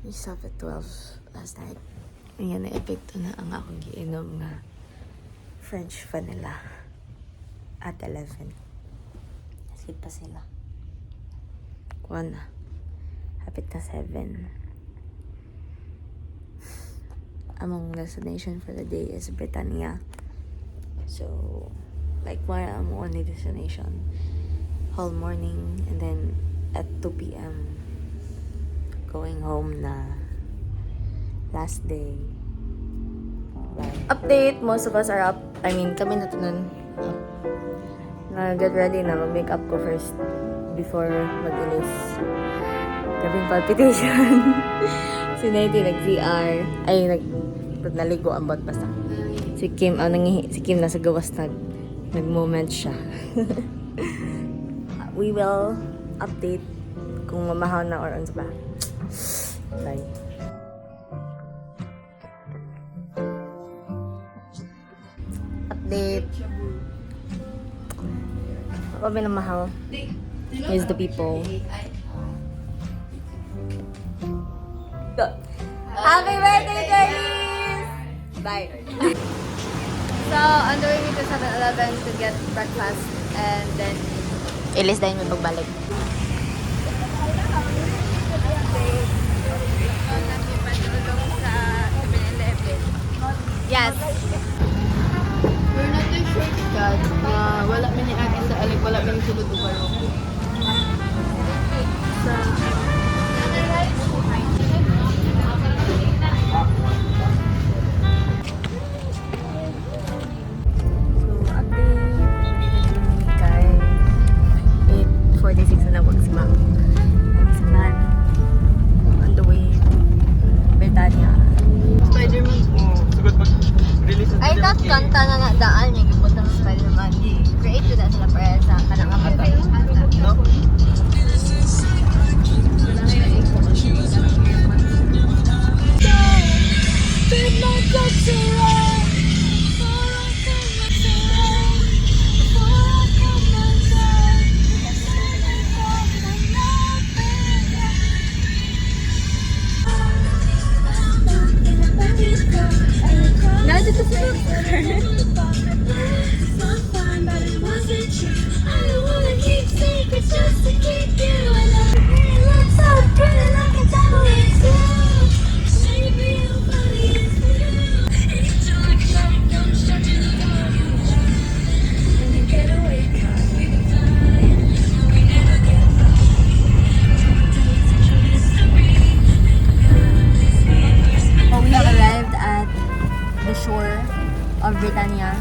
We stopped at 12 last night. Ngayon, na-epekto na ang akong giinom nga French vanilla at 11. Sleep pa sila. Kuha na. Hapit na 7. Among destination for the day is Britannia. So, like, one ang only destination. Whole morning, and then at 2 p.m. going home na. Last day. Bye. Update! Most of us are up. I mean, kami na nun. Na-get ready na. Mag-make up ko first before mag-ilis. Gabing palpitation. Si Nettie nag-CR. Ay, naligo ang bot basta. Si Kim, si Kim nasa gawas nag-moment siya. We will update kung mamahaw na or ano ba. Bye. Update. Ako ba namahaw? Here's the people. Happy birthday, Dennis! Bye. So, on the way to 7-Eleven to get breakfast and then ilis dahil may pagbalik. Yes. We're not the shortcut. Wala man ni ate sa alik, wala man sulod o baro. Sa Kay 8:46 na wag si Ma'am. Si Man on the way to Britannia. Spider-Man. Sugod pag-release Ay, that kanta na nga daan yung gipot ng Spider-Man. Create ko na sila para sa kanang movie. No? Nandito sila. We have arrived at the shore of Britannia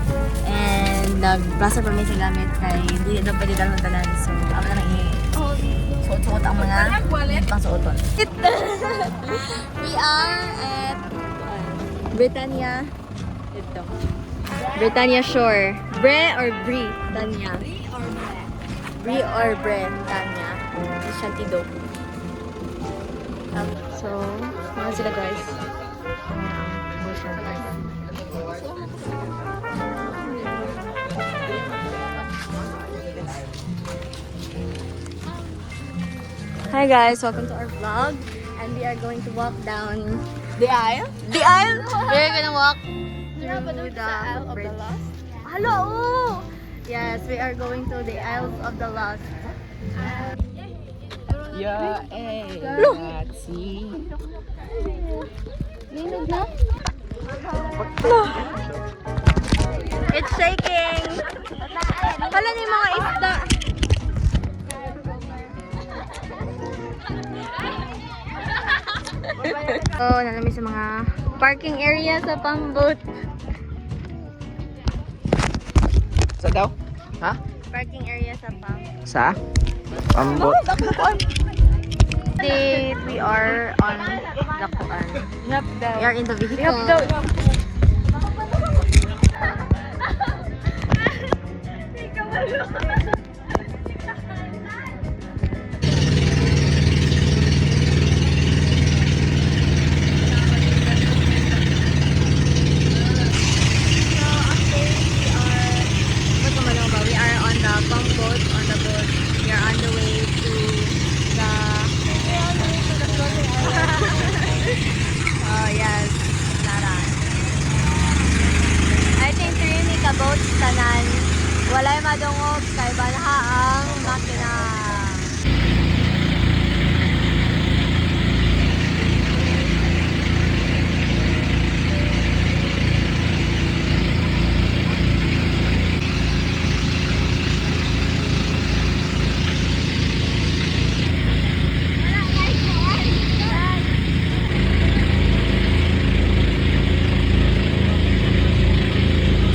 and nag-plaza permit sa gamit kay hindi na pwede dalawang tanan. So, ako na nang suot-suot ang mga pang-suoton. We are at Britannia. Ito. Britannia Shore. Bre or Britannia? Bri or Britannia. Shantido. So, mga sila guys. Hi guys, welcome to our vlog, and we are going to walk down The Isle? the aisle. We're gonna walk through the Isle of the bridge. Lost? Hello! Yes, we are going to the Isles of the Lost. Yeah, let's see. Linog na? It's shaking! Hala na yung mga isda. Oh, nalamig sa mga parking area sa pang-boat. Sa daw? Ha? Parking area sa pang. Sa? Ambot. We are on the Kuan. Yep, daw. We are in the vehicle. Yep, daw. We are on the pump boat, on the boat. We are on the way to the walay madungog kay banha ang makina.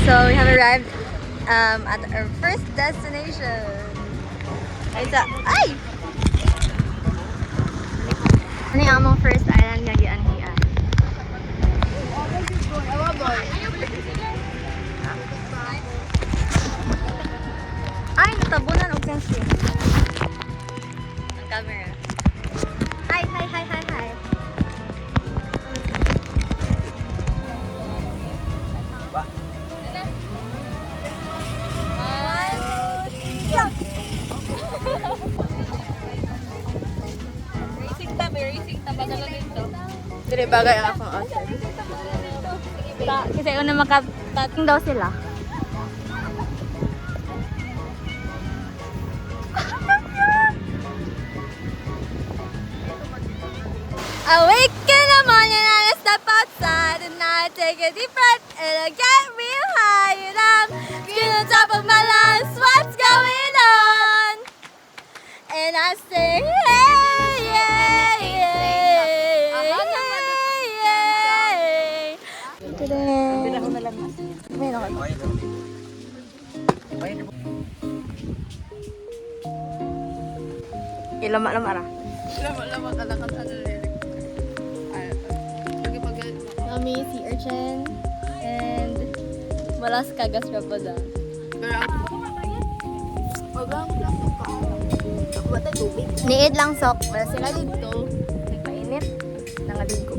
So we have arrived at our first destination. It's a ay. Ano yung among first island nga gianhian? Ay, natabunan og sense. Ang camera. Hi, hi, hi, hi, hi. Dire bagay ang akong outfit. Kasi una makatating daw sila. Awake in the morning and I step outside and I take a deep breath and I get real high and I'm skin on top of my lungs. What's going on? And I say, hey, yeah, yeah, yeah. Today. Meron ka. Ilama-lama ra. Lama ka lang ano lirik. Lagi pag Nami, sea urchin, and malas kagas ra po da. pero ako. Wag lang ka. Wala tubig. Niid lang sok, wala sila dito. Nagpainit, nangaligo.